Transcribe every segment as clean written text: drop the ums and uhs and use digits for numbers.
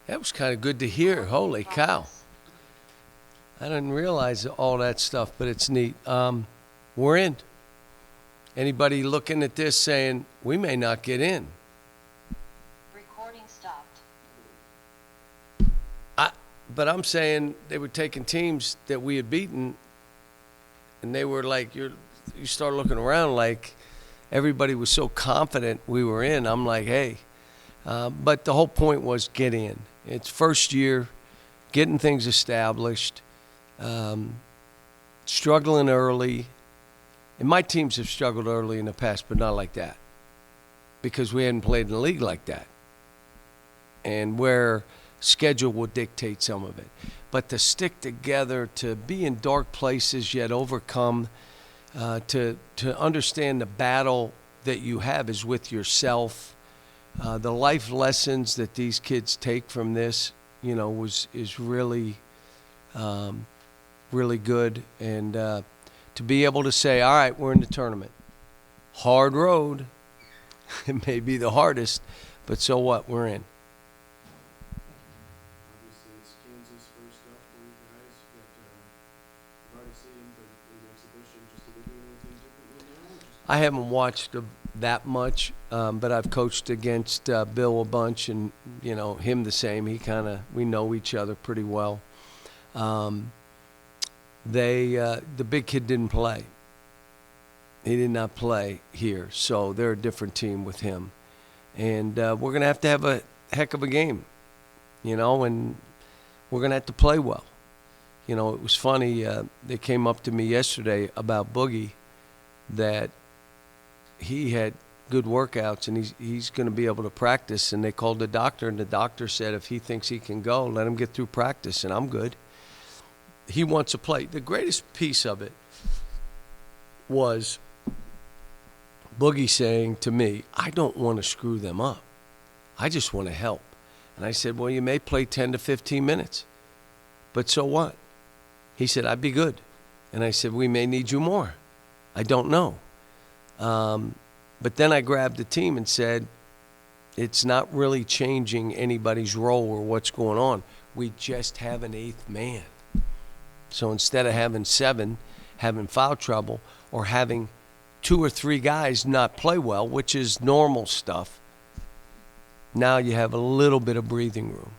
That was kind of good to hear. Holy cow. I didn't realize all that stuff, but it's neat. We're in. Anybody looking at this saying, we may not get in? Recording stopped. But I'm saying they were taking teams that we had beaten, and they were like, you start looking around like everybody was so confident we were in. I'm like, hey. But the whole point was get in. It's first year, getting things established, struggling early. And my teams have struggled early in the past, but not like that, because we hadn't played in the league like that. And where schedule will dictate some of it. But to stick together, to be in dark places yet overcome, to understand the battle that you have is with yourself. The life lessons that these kids take from this, is really, really good. And to be able to say, all right, we're in the tournament. Hard road. It may be the hardest, but so what? We're in. Obviously, it's Kansas first up for you guys. You've already seen them in the exhibition. Just did they do anything differently now? I haven't watched that much, but I've coached against Bill a bunch, and him the same. We know each other pretty well. The big kid didn't play. He did not play here, so they're a different team with him, and we're gonna have to have a heck of a game, and we're gonna have to play well. It was funny. They came up to me yesterday about Boogie, that he had good workouts and he's going to be able to practice. And they called the doctor, and the doctor said if he thinks he can go, let him get through practice, and I'm good. He wants to play. The greatest piece of it was Boogie saying to me, I don't want to screw them up. I just want to help. And I said, well, you may play 10 to 15 minutes, but so what? He said, I'd be good. And I said, we may need you more. I don't know. But then I grabbed the team and said, it's not really changing anybody's role or what's going on. We just have an eighth man. So instead of having 7, having foul trouble, or having 2 or 3 guys not play well, which is normal stuff, now you have a little bit of breathing room.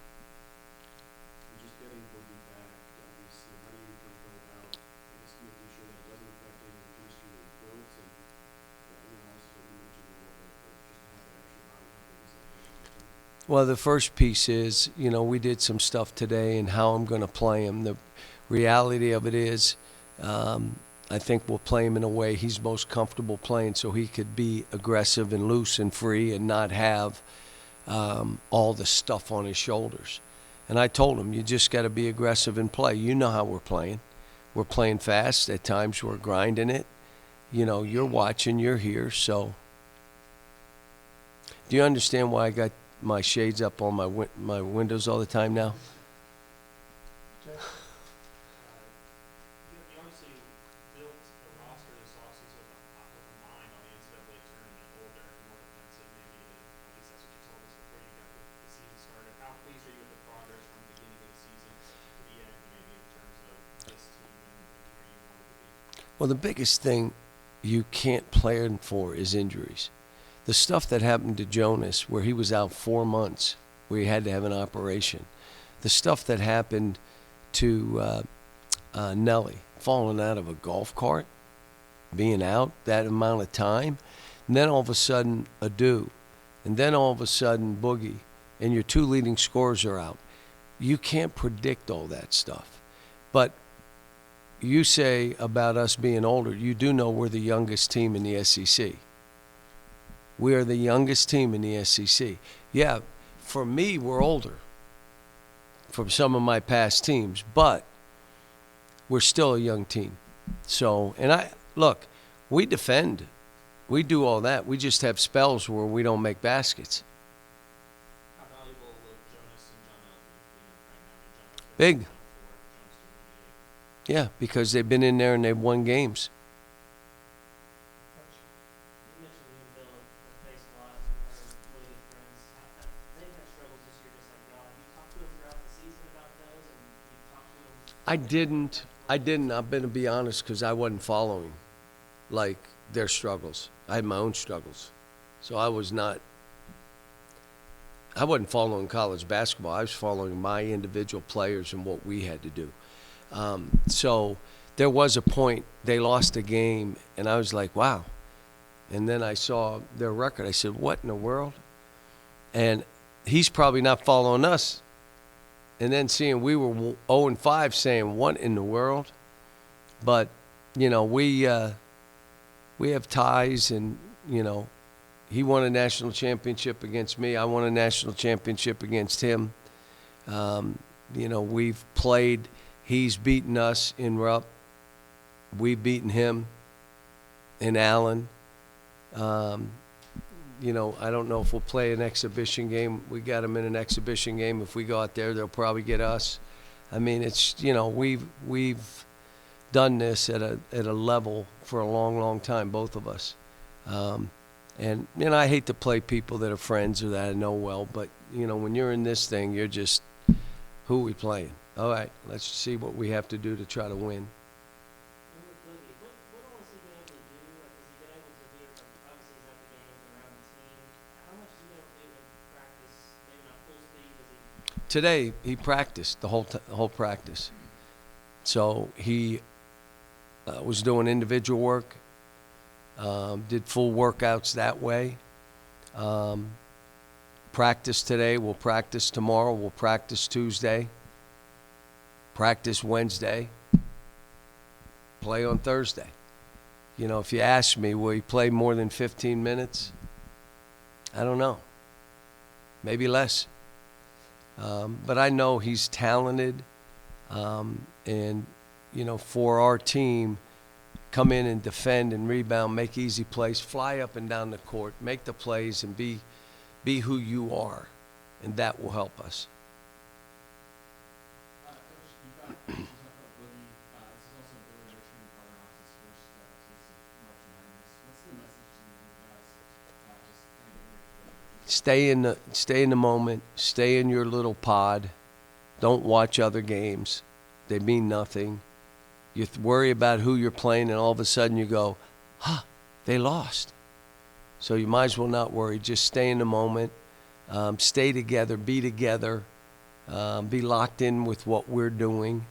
Just getting Boogie back, obviously, how do you think go about just making sure that it doesn't affect any of the chemistry they've built? And also you mentioned a little bit, but just to have that extra body, how big is that? Well, the first piece is, we did some stuff today and how I'm going to play him. The reality of it is, I think we'll play him in a way he's most comfortable playing, so he could be aggressive and loose and free and not have all the stuff on his shoulders. And I told him, you just got to be aggressive and play. You know how we're playing. We're playing fast. At times we're grinding it. You're watching, you're here. So do you understand why I got my shades up on my windows all the time now? You obviously built a roster this offseason with a mind on the NCAA tournament, older, more defensive, maybe. At least that's what you told us before you got the season started. How pleased are you with the progress from the beginning of the season to the end, maybe in terms of this team and where you wanted to be? Well, the biggest thing you can't plan for is injuries. The stuff that happened to Jonas, where he was out 4 months, where he had to have an operation. The stuff that happened to Nelly, falling out of a golf cart, being out that amount of time, and then all of a sudden Adu, and then all of a sudden Boogie, and your 2 leading scorers are out. You can't predict all that stuff. But you say about us being older, you do know we're the youngest team in the SEC. We are the youngest team in the SEC. Yeah, for me, we're older from some of my past teams, but we're still a young team. So, and we defend. We do all that. We just have spells where we don't make baskets. How valuable will Jonas and John Elton be right now? I mean, John Big. 24, Jonas 28. Yeah, because they've been in there and they've won games. You mentioned you and Bill have faced a lot, are really good friends. They've had struggles this year just like y'all. Have you talked to I didn't. I'm going to be honest because I wasn't following, like, their struggles. I had my own struggles. So I wasn't following college basketball. I was following my individual players and what we had to do. So there was a point they lost a game, and I was like, wow. And then I saw their record. I said, what in the world? And he's probably not following us. And then seeing we were 0-5, saying, what in the world? But, you know, we have ties, and, you know, he won a national championship against me. I won a national championship against him. You know, we've played. He's beaten us in Rupp. We've beaten him in Allen. You know, I don't know if we'll play an exhibition game. We got them in an exhibition game. If we go out there, they'll probably get us. I mean, it's, you know, we've done this at a level for a long, long time, both of us. And, you know, I hate to play people that are friends or that I know well, but, you know, when you're in this thing, you're just, who are we playing? All right, let's see what we have to do to try to win. And with Boogie, what else has he been able to do? Like, has he been able to be, obviously he's at the games and around the team. How much has he been able to do in practice? Maybe not full speed, has he? Today, he practiced the whole practice. So he was doing individual work, did full workouts that way. Practice today, we'll practice tomorrow, we'll practice Tuesday, practice Wednesday, play on Thursday. You know, if you ask me, will he play more than 15 minutes? I don't know. Maybe less. But I know he's talented. And, you know, for our team, come in and defend and rebound, make easy plays, fly up and down the court, make the plays, and be who you are. And that will help us. Coach, you talked about Boogie. This is also Billy Richmond, Arkansas's first taste of March Madness. What's the message to you guys? Just kind of getting ready for Stay in the moment. Stay in your little pod. Don't watch other games. They mean nothing. You worry about who you're playing, and all of a sudden you go, they lost. So you might as well not worry. Just stay in the moment. Stay together. Be together. Be locked in with what we're doing.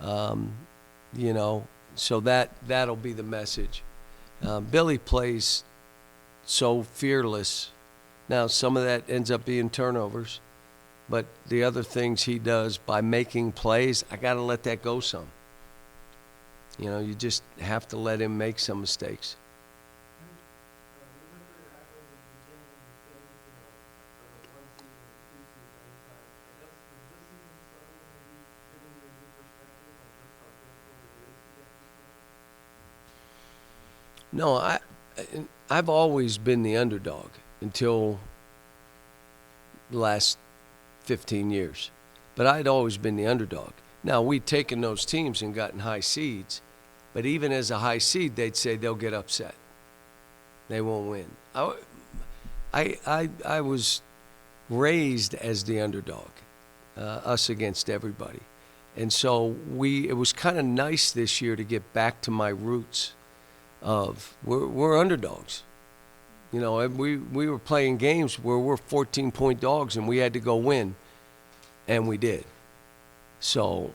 You know, so that'll be the message. Billy plays so fearless. Now, some of that ends up being turnovers, but the other things he does by making plays, I got to let that go some. You know, you just have to let him make some mistakes. No, I've always been the underdog until the last 15 years. But I'd always been the underdog. Now, we'd taken those teams and gotten high seeds, but even as a high seed, they'd say they'll get upset. They won't win. I was raised as the underdog, us against everybody. And so it was kind of nice this year to get back to my roots of we're underdogs. You know, we were playing games where we're 14-point dogs and we had to go win, and we did. So,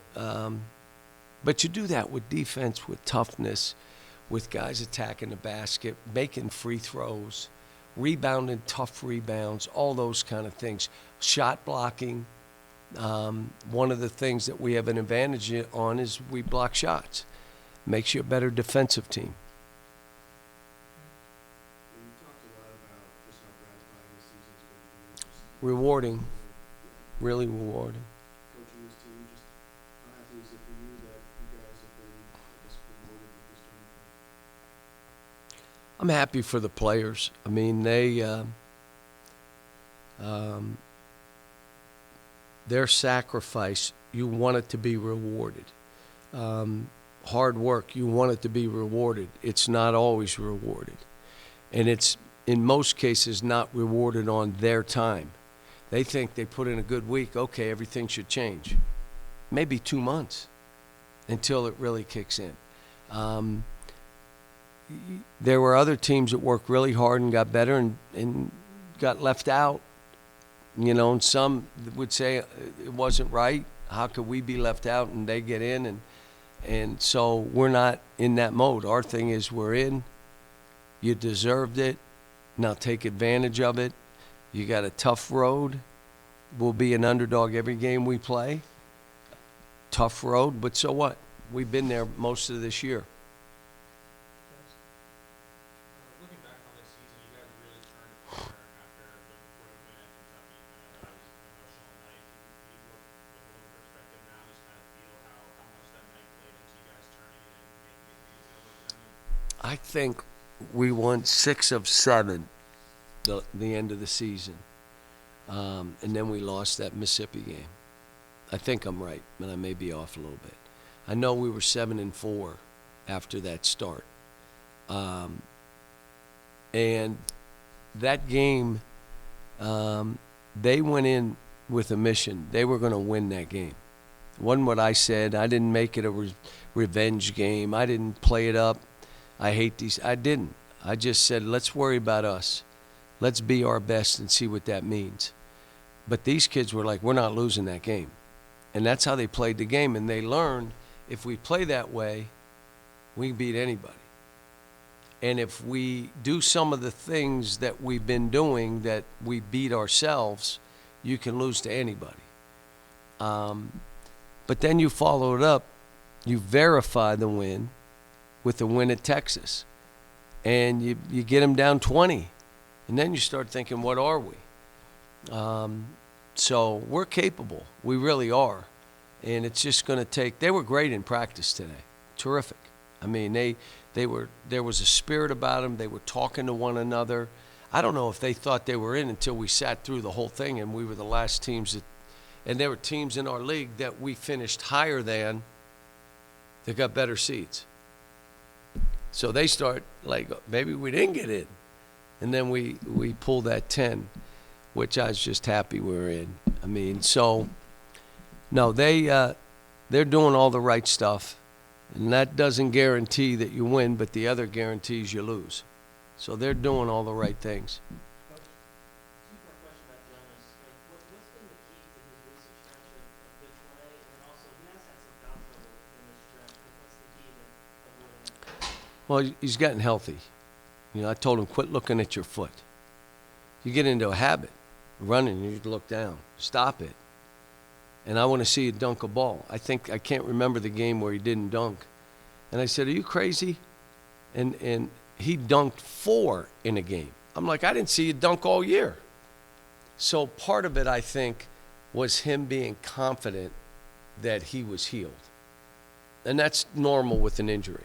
but you do that with defense, with toughness, with guys attacking the basket, making free throws, rebounding tough rebounds, all those kind of things. Shot blocking. One of the things that we have an advantage on is we block shots. Makes you a better defensive team. And you talked a lot about just how gratifying the season's going to be. Just Rewarding. Really rewarding. coaching this team, just how happy is it for you that you guys have been, I guess, rewarded with this tournament? I'm happy for the players. I mean, their sacrifice, you want it to be rewarded. Hard work, you want it to be rewarded. It's not always rewarded. And it's, in most cases, not rewarded on their time. They think they put in a good week, okay, everything should change. Maybe 2 months. until it really kicks in. There were other teams that worked really hard and got better and got left out. You know, and some would say it wasn't right. How could we be left out and they get in? And so we're not in that mode. Our thing is we're in. You deserved it. Now take advantage of it. You got a tough road. We'll be an underdog every game we play. Tough road, but so what? We've been there most of this year. Looking back on this season, you guys really turned a corner after the road win at Kentucky. I know that was an emotional night. You look with a little perspective now, just kind of feel how much that night played into you guys turning it and making it the NCAA tournament. I think we won 6 of 7 the end of the season. And then we lost that Mississippi game. I think I'm right, but I may be off a little bit. I know we were 7-4 after that start. And that game, they went in with a mission. They were going to win that game. It wasn't what I said. I didn't make it a revenge game. I didn't play it up. I hate these. I didn't. I just said, let's worry about us. Let's be our best and see what that means. But these kids were like, we're not losing that game. And that's how they played the game. And they learned if we play that way, we can beat anybody. And if we do some of the things that we've been doing that we beat ourselves, you can lose to anybody. But then you follow it up. You verify the win with the win at Texas. And you get them down 20. And then you start thinking, what are we? So we're capable. We really are. And it's just going to take – they were great in practice today. Terrific. I mean, there was a spirit about them. They were talking to one another. I don't know if they thought they were in until we sat through the whole thing and we were the last teams that – and there were teams in our league that we finished higher than that got better seeds. So they start like, maybe we didn't get in. And then we pulled that 10, which I was just happy we were in. I mean, so – no, they're doing all the right stuff, and that doesn't guarantee that you win, but the other guarantees you lose. So they're doing all the right things. Coach, two-part question about Jonas. Like, what's been the key to his recent stretch of good play? And then also, he has had some foul trouble in this stretch. What's the key to avoiding that? Well, he's gotten healthy. You know, I told him, quit looking at your foot. You get into a habit, running, you look down. Stop it. And I want to see you dunk a ball. I can't remember the game where he didn't dunk. And I said, are you crazy? And he dunked 4 in a game. I'm like, I didn't see you dunk all year. So part of it, I think, was him being confident that he was healed. And that's normal with an injury.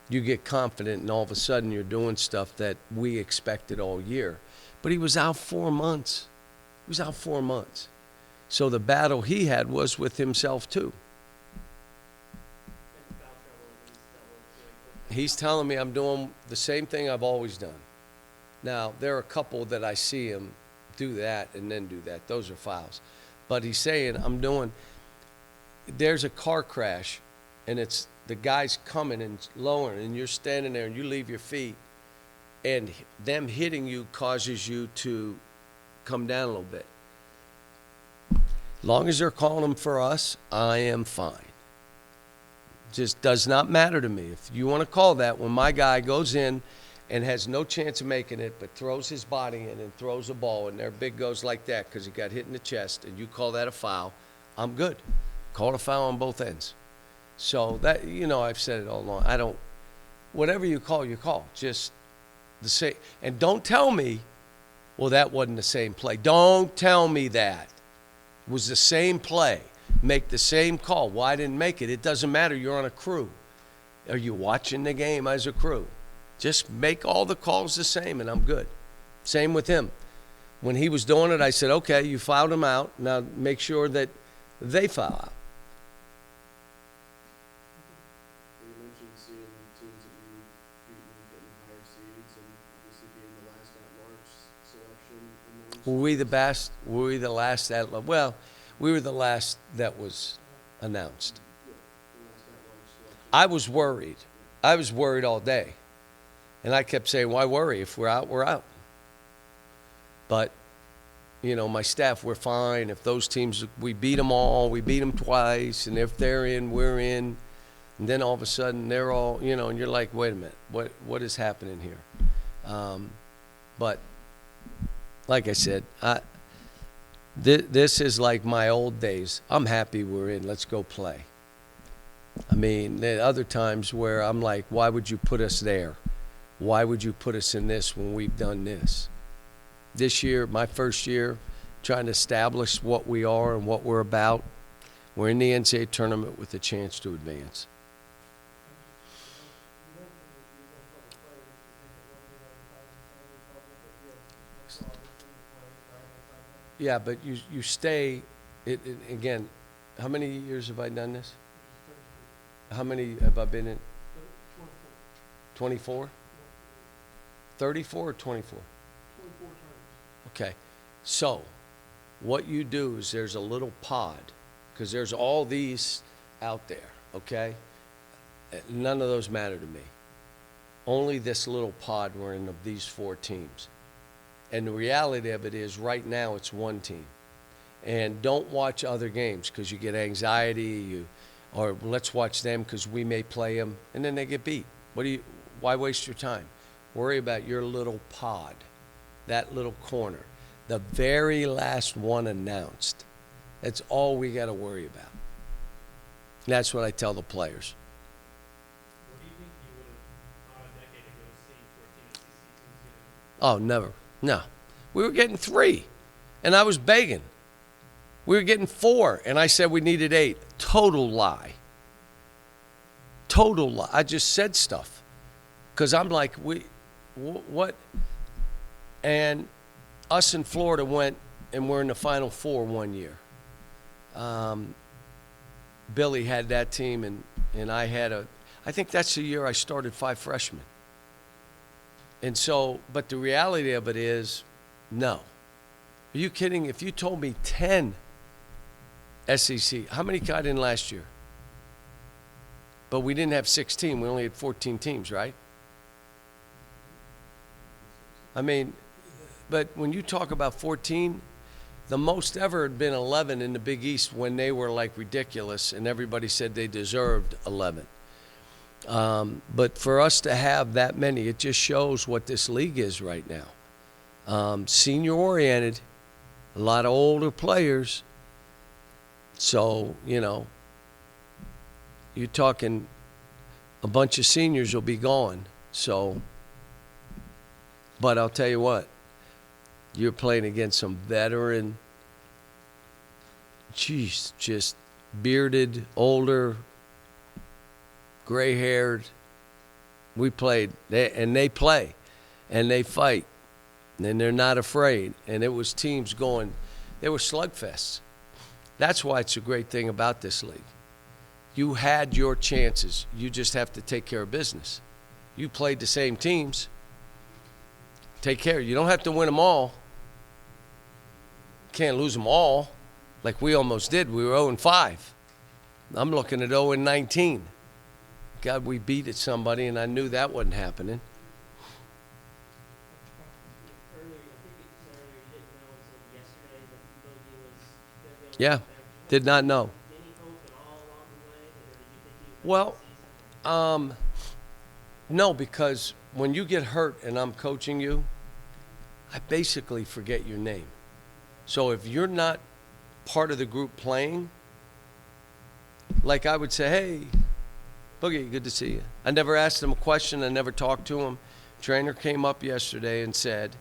You get confident and all of a sudden you're doing stuff that we expected all year. But he was out 4 months. He was out 4 months. So the battle he had was with himself too. And foul trouble that he's dealt with too. He's telling me I'm doing the same thing I've always done. Now, there are a couple that I see him do that and then do that. Those are fouls. But he's saying there's a car crash and it's the guy's coming and lowering and you're standing there and you leave your feet and them hitting you causes you to come down a little bit. Long as they're calling them for us, I am fine. Just does not matter to me. If you want to call that, when my guy goes in and has no chance of making it but throws his body in and throws a ball and their big goes like that because he got hit in the chest and you call that a foul, I'm good. Call a foul on both ends. So that, you know, I've said it all along. Whatever you call, just the same. And don't tell me, well, that wasn't the same play. Don't tell me that. It was the same play. Make the same call. Why didn't make it? It doesn't matter. You're on a crew. Are you watching the game as a crew? Just make all the calls the same, and I'm good. Same with him. When he was doing it, I said, okay, you fouled him out. Now make sure that they foul out. You mentioned seeing teams that you've beaten getting higher seeds and obviously being the last at-large selection amongst. Were we the best? Were we the last at? Well, we were the last that was announced. Yeah, the last I was worried. I was worried all day. And I kept saying, why worry? If we're out, we're out. But, you know, my staff, we're fine. If those teams, we beat them all, we beat them twice, and if they're in, we're in. And then all of a sudden, they're all, you know, and you're like, wait a minute, what is happening here? But, like I said, this is like my old days. I'm happy we're in. Let's go play. I mean, there are other times where I'm like, why would you put us there? Why would you put us in this when we've done this? This year, my first year, trying to establish what we are and what we're about. We're in the NCAA tournament with a chance to advance. Yeah, but you stay, again, how many years have I done this? How many have I been in? 24? 34 or 24? Okay, so what you do is there's a little pod, because there's all these out there, okay? None of those matter to me. Only this little pod we're in of these 4 teams. And the reality of it is right now it's one team. And don't watch other games because you get anxiety, or let's watch them because we may play them, and then they get beat. Why waste your time? Worry about your little pod, that little corner, the very last one announced. That's all we got to worry about. And that's what I tell the players. What do you think you would have thought a decade ago seeing 14 SEC teams getting? Oh, never. No. We were getting 3, and I was begging. We were getting 4, and I said we needed 8. Total lie. Total lie. I just said stuff. Because I'm like, what? And us in Florida went, and we're in the Final Four one year. Billy had that team, and I had I think that's the year I started 5 freshmen. And so, but the reality of it is, no. Are you kidding? If you told me 10 SEC, how many got in last year? But we didn't have 16. We only had 14 teams, right? I mean, but when you talk about 14, the most ever had been 11 in the Big East when they were like ridiculous, and everybody said they deserved 11. But for us to have that many, it just shows what this league is right now. Senior oriented, a lot of older players. So, you know, you're talking a bunch of seniors will be gone. So, but I'll tell you what, you're playing against some veteran, just bearded, older, gray-haired. We played, and they play, and they fight, and they're not afraid. And it was teams going, they were slugfests. That's why it's a great thing about this league. You had your chances. You just have to take care of business. You played the same teams. Take care. You don't have to win them all. Can't lose them all like we almost did. We were 0-5. I'm looking at 0-19. God, we beat at somebody, and I knew that wasn't happening. Earlier, I think you said earlier you didn't know until yesterday that Bogey was Yeah, did not know. Any hope at all along the way, or did you think he was Well, no, because when you get hurt and I'm coaching you, I basically forget your name. So if you're not part of the group playing, like I would say, hey, Boogie, good to see you. I never asked him a question. I never talked to him. Trainer came up yesterday and said,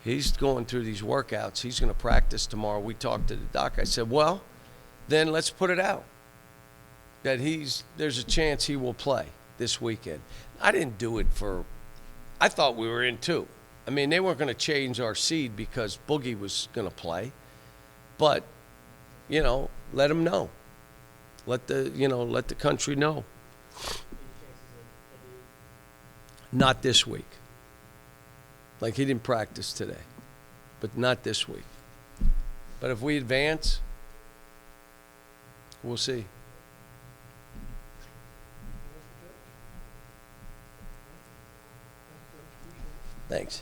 he's going through these workouts. He's going to practice tomorrow. We talked to the doc. I said, well, then let's put it out that there's a chance he will play this weekend. I didn't do it I thought we were in 2. I mean, they weren't going to change our seed because Boogie was going to play. But, you know, let him know. Let the country know. Not this week. Like he didn't practice today. But not this week. But if we advance, we'll see. Thanks.